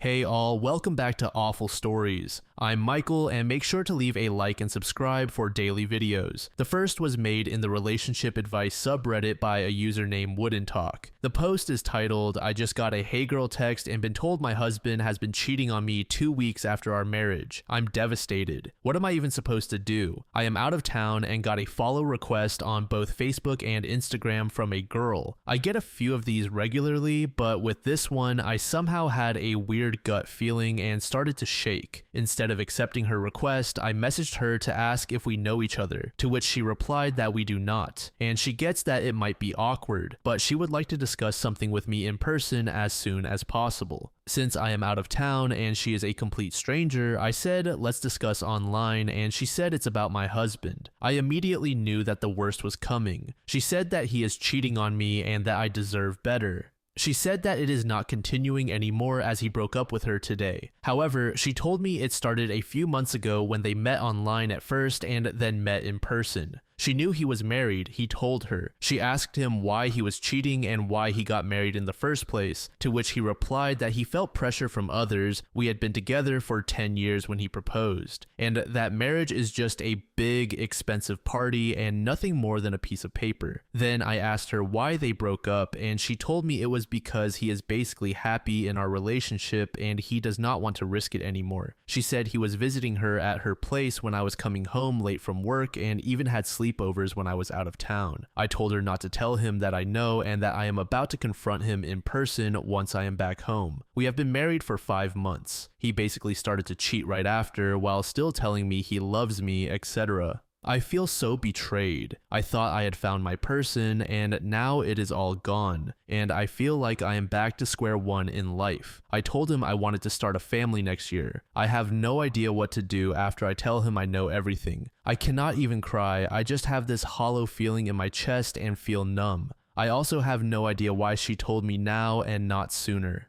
Hey all, welcome back to Awful Stories. I'm Michael, and make sure to leave a like and subscribe for daily videos. The first was made in the relationship advice subreddit by a user named Wooden Talk. The post is titled, "I just got a hey girl text and been told my husband has been cheating on me 2 weeks after our marriage. I'm devastated. What am I even supposed to do? I am out of town and got a follow request on both Facebook and Instagram from a girl. I get a few of these regularly, but with this one, I somehow had a weird gut feeling and started to shake. Instead of accepting her request, I messaged her to ask if we know each other, to which she replied that we do not, and she gets that it might be awkward, but she would like to discuss something with me in person as soon as possible. Since I am out of town and she is a complete stranger, I said let's discuss online, and she said it's about my husband. I immediately knew that the worst was coming. She said that he is cheating on me and that I deserve better. She said that it is not continuing anymore as he broke up with her today. However, she told me it started a few months ago when they met online at first and then met in person. She knew he was married, he told her. She asked him why he was cheating and why he got married in the first place, to which he replied that he felt pressure from others. We had been together for 10 years when he proposed, and that marriage is just a big, expensive party and nothing more than a piece of paper. Then I asked her why they broke up, and she told me it was because he is basically happy in our relationship and he does not want to risk it anymore. She said he was visiting her at her place when I was coming home late from work and even had sleepovers when I was out of town. I told her not to tell him that I know and that I am about to confront him in person once I am back home. We have been married for 5 months. He basically started to cheat right after while still telling me he loves me, etc. I feel so betrayed. I thought I had found my person and now it is all gone, and I feel like I am back to square one in life. I told him I wanted to start a family next year. I have no idea what to do after I tell him I know everything. I cannot even cry. I just have this hollow feeling in my chest and feel numb. I also have no idea why she told me now and not sooner."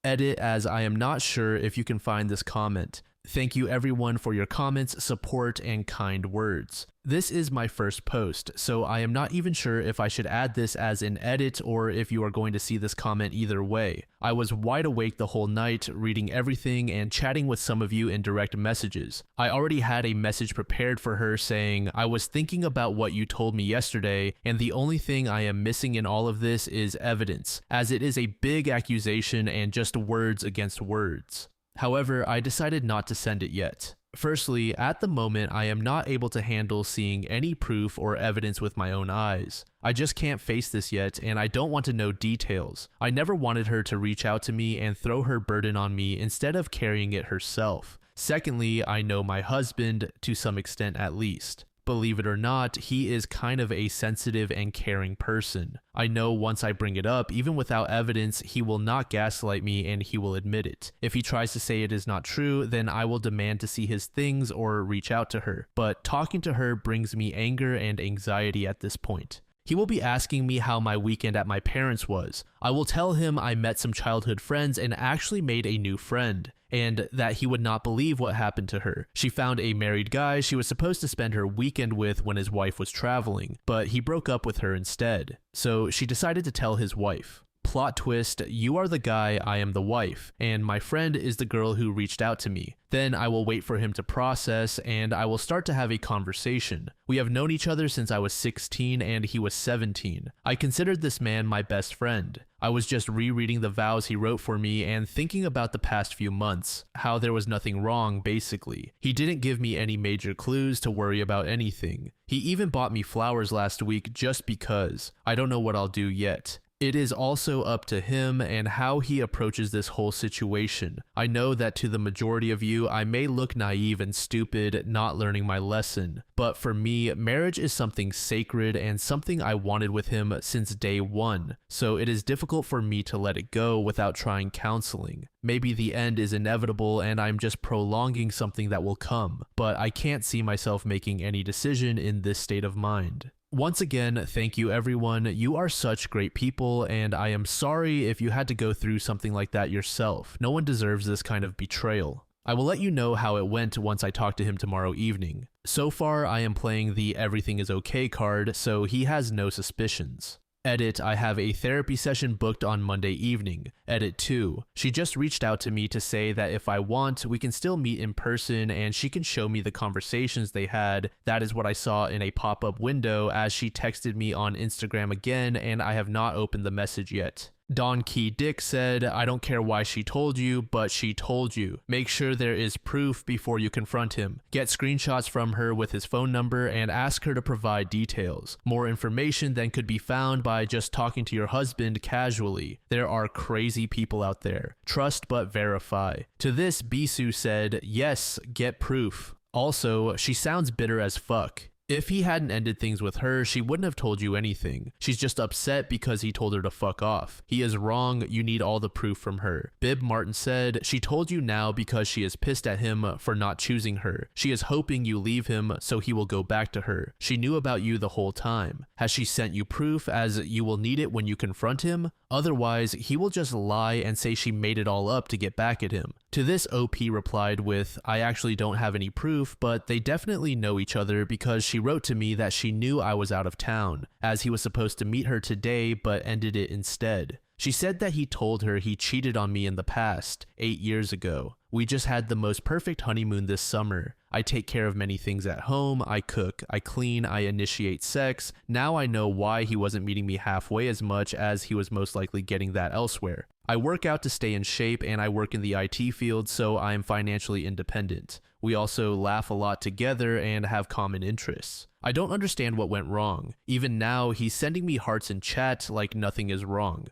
Edit, as I am not sure if you can find this comment. Thank you everyone for your comments, support, and kind words. This is my first post, so I am not even sure if I should add this as an edit or if you are going to see this comment either way. I was wide awake the whole night, reading everything and chatting with some of you in direct messages. I already had a message prepared for her saying, "I was thinking about what you told me yesterday, and the only thing I am missing in all of this is evidence, as it is a big accusation and just words against words." However, I decided not to send it yet. Firstly, at the moment, I am not able to handle seeing any proof or evidence with my own eyes. I just can't face this yet, and I don't want to know details. I never wanted her to reach out to me and throw her burden on me instead of carrying it herself. Secondly, I know my husband, to some extent at least. Believe it or not, he is kind of a sensitive and caring person. I know once I bring it up, even without evidence, he will not gaslight me and he will admit it. If he tries to say it is not true, then I will demand to see his things or reach out to her. But talking to her brings me anger and anxiety at this point. He will be asking me how my weekend at my parents' was. I will tell him I met some childhood friends and actually made a new friend, and that he would not believe what happened to her. She found a married guy she was supposed to spend her weekend with when his wife was traveling, but he broke up with her instead. So she decided to tell his wife. Plot twist, you are the guy, I am the wife, and my friend is the girl who reached out to me. Then I will wait for him to process, and I will start to have a conversation. We have known each other since I was 16 and he was 17. I considered this man my best friend. I was just rereading the vows he wrote for me and thinking about the past few months, how there was nothing wrong basically. He didn't give me any major clues to worry about anything. He even bought me flowers last week just because. I don't know what I'll do yet. It is also up to him and how he approaches this whole situation. I know that to the majority of you, I may look naive and stupid, not learning my lesson. But for me, marriage is something sacred and something I wanted with him since day one. So it is difficult for me to let it go without trying counseling. Maybe the end is inevitable and I'm just prolonging something that will come. But I can't see myself making any decision in this state of mind. Once again, thank you everyone. You are such great people, and I am sorry if you had to go through something like that yourself. No one deserves this kind of betrayal. I will let you know how it went once I talk to him tomorrow evening. So far, I am playing the everything is okay card, so he has no suspicions. Edit, I have a therapy session booked on Monday evening. Edit 2. She just reached out to me to say that if I want, we can still meet in person and she can show me the conversations they had. That is what I saw in a pop-up window as she texted me on Instagram again, and I have not opened the message yet. Don Key Dick said, I don't care why she told you, but she told you. Make sure there is proof before you confront him. Get screenshots from her with his phone number and ask her to provide details. More information than could be found by just talking to your husband casually. There are crazy people out there. Trust but verify. To this, Bisu said, yes, get proof. Also, she sounds bitter as fuck. If he hadn't ended things with her, she wouldn't have told you anything. She's just upset because he told her to fuck off. He is wrong, you need all the proof from her. Bib Martin said, she told you now because she is pissed at him for not choosing her. She is hoping you leave him so he will go back to her. She knew about you the whole time. Has she sent you proof as you will need it when you confront him? Otherwise, he will just lie and say she made it all up to get back at him. To this, OP replied with, I actually don't have any proof, but they definitely know each other because she wrote to me that she knew I was out of town, as he was supposed to meet her today but ended it instead. She said that he told her he cheated on me in the past, 8 years ago. We just had the most perfect honeymoon this summer. I take care of many things at home, I cook, I clean, I initiate sex. Now I know why he wasn't meeting me halfway as much as he was most likely getting that elsewhere. I work out to stay in shape and I work in the IT field, so I am financially independent. We also laugh a lot together and have common interests. I don't understand what went wrong. Even now, he's sending me hearts in chat like nothing is wrong.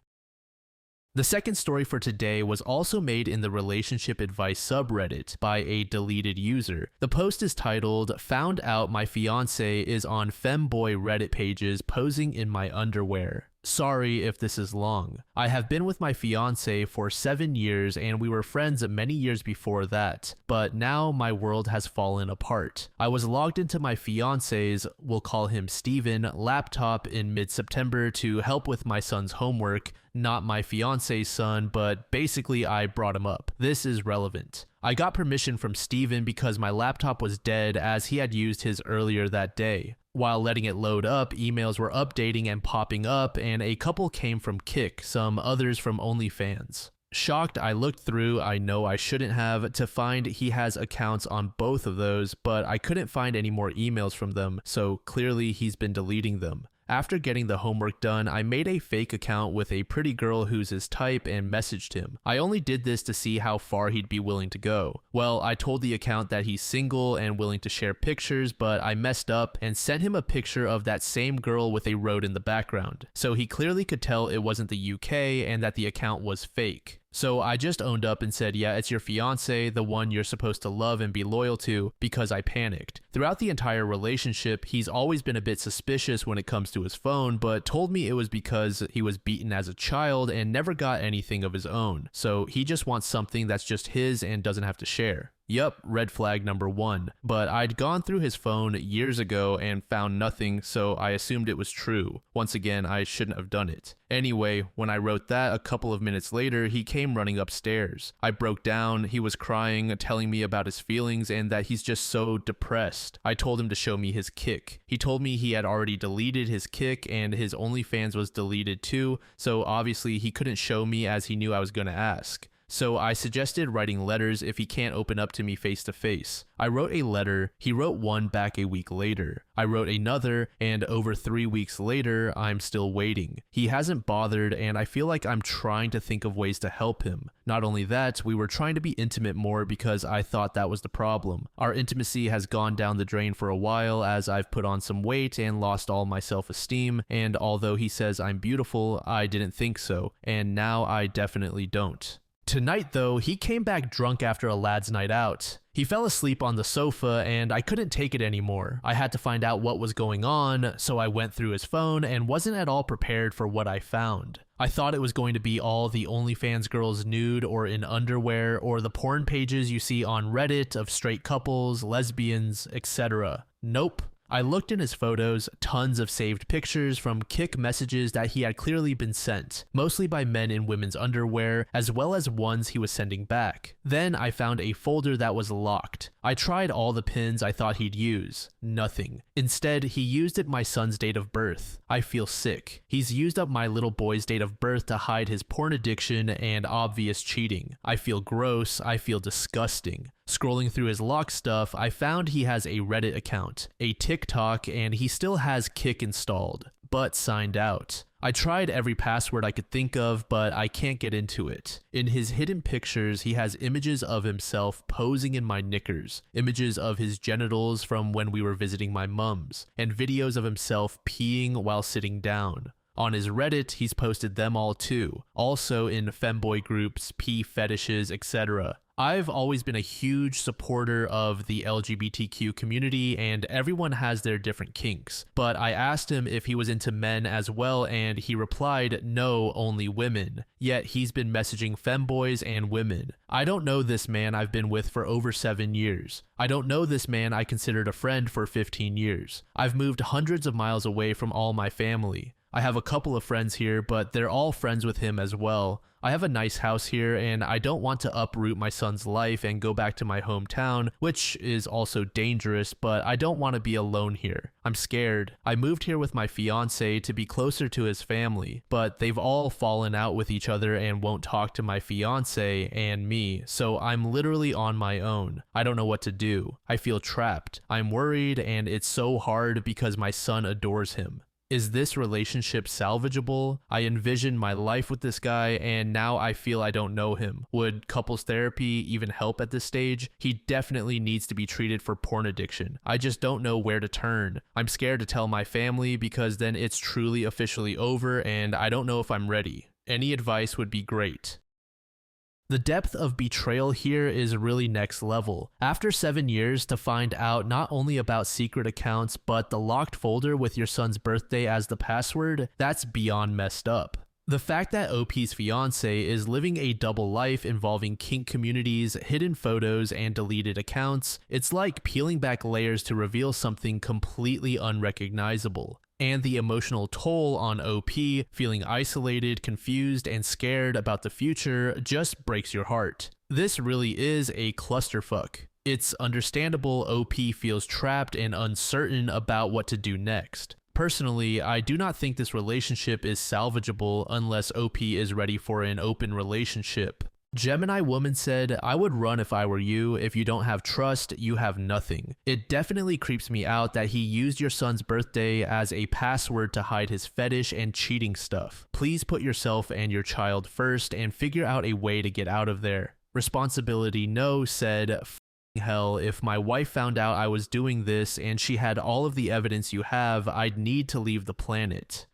The second story for today was also made in the relationship advice subreddit by a deleted user. The post is titled, Found Out My Fiance is on FEMBOY Reddit pages posing in my underwear. Sorry if this is long. I have been with my fiance for 7 years and we were friends many years before that, but now my world has fallen apart. I was logged into my fiance's, we'll call him Steven, laptop in mid-September to help with my son's homework. Not my fiance's son, but basically I brought him up. This is relevant. I got permission from Steven because my laptop was dead as he had used his earlier that day. While letting it load up, emails were updating and popping up, and a couple came from Kik, some others from OnlyFans. Shocked, I looked through, I know I shouldn't have, to find he has accounts on both of those, but I couldn't find any more emails from them, so clearly he's been deleting them. After getting the homework done, I made a fake account with a pretty girl who's his type and messaged him. I only did this to see how far he'd be willing to go. Well, I told the account that he's single and willing to share pictures, but I messed up and sent him a picture of that same girl with a road in the background. So he clearly could tell it wasn't the UK and that the account was fake. So I just owned up and said, yeah, it's your fiance, the one you're supposed to love and be loyal to, because I panicked. Throughout the entire relationship, he's always been a bit suspicious when it comes to his phone, but told me it was because he was beaten as a child and never got anything of his own. So he just wants something that's just his and doesn't have to share. Yup, red flag number 1. But I'd gone through his phone years ago and found nothing, so I assumed it was true. Once again, I shouldn't have done it. Anyway, when I wrote that, a couple of minutes later, he came running upstairs. I broke down, he was crying, telling me about his feelings and that he's just so depressed. I told him to show me his Kik. He told me he had already deleted his Kik and his OnlyFans was deleted too, so obviously he couldn't show me as he knew I was gonna ask. So I suggested writing letters if he can't open up to me face to face. I wrote a letter, he wrote one back a week later. I wrote another, and over 3 weeks later, I'm still waiting. He hasn't bothered, and I feel like I'm trying to think of ways to help him. Not only that, we were trying to be intimate more because I thought that was the problem. Our intimacy has gone down the drain for a while as I've put on some weight and lost all my self-esteem, and although he says I'm beautiful, I didn't think so, and now I definitely don't. Tonight though, he came back drunk after a lad's night out. He fell asleep on the sofa and I couldn't take it anymore. I had to find out what was going on, so I went through his phone and wasn't at all prepared for what I found. I thought it was going to be all the OnlyFans girls nude or in underwear or the porn pages you see on Reddit of straight couples, lesbians, etc. Nope. I looked in his photos, tons of saved pictures from Kik messages that he had clearly been sent, mostly by men in women's underwear, as well as ones he was sending back. Then I found a folder that was locked. I tried all the pins I thought he'd use. Nothing. Instead, he used my son's date of birth. I feel sick. He's used up my little boy's date of birth to hide his porn addiction and obvious cheating. I feel gross. I feel disgusting. Scrolling through his locked stuff, I found he has a Reddit account, a TikTok, and he still has Kik installed, but signed out. I tried every password I could think of, but I can't get into it. In his hidden pictures, he has images of himself posing in my knickers, images of his genitals from when we were visiting my mum's, and videos of himself peeing while sitting down. On his Reddit, he's posted them all too, also in femboy groups, pee fetishes, etc. I've always been a huge supporter of the LGBTQ community, and everyone has their different kinks, but I asked him if he was into men as well, and he replied, no, only women. Yet he's been messaging femboys and women. I don't know this man I've been with for over 7 years. I don't know this man I considered a friend for 15 years. I've moved hundreds of miles away from all my family. I have a couple of friends here, but they're all friends with him as well. I have a nice house here, and I don't want to uproot my son's life and go back to my hometown, which is also dangerous, but I don't want to be alone here. I'm scared. I moved here with my fiance to be closer to his family, but they've all fallen out with each other and won't talk to my fiance and me, so I'm literally on my own. I don't know what to do. I feel trapped. I'm worried, and it's so hard because my son adores him. Is this relationship salvageable? I envision my life with this guy, and now I feel I don't know him. Would couples therapy even help at this stage? He definitely needs to be treated for porn addiction. I just don't know where to turn. I'm scared to tell my family because then it's truly officially over, and I don't know if I'm ready. Any advice would be great. The depth of betrayal here is really next level. After 7 years to find out not only about secret accounts, but the locked folder with your son's birthday as the password, that's beyond messed up. The fact that OP's fiance is living a double life involving kink communities, hidden photos, and deleted accounts, it's like peeling back layers to reveal something completely unrecognizable. And the emotional toll on OP, feeling isolated, confused, and scared about the future just breaks your heart. This really is a clusterfuck. It's understandable OP feels trapped and uncertain about what to do next. Personally, I do not think this relationship is salvageable unless OP is ready for an open relationship. Gemini Woman said, I would run if I were you. If you don't have trust, you have nothing. It definitely creeps me out that he used your son's birthday as a password to hide his fetish and cheating stuff. Please put yourself and your child first and figure out a way to get out of there. Responsibility No said, F***ing hell, if my wife found out I was doing this and she had all of the evidence you have, I'd need to leave the planet.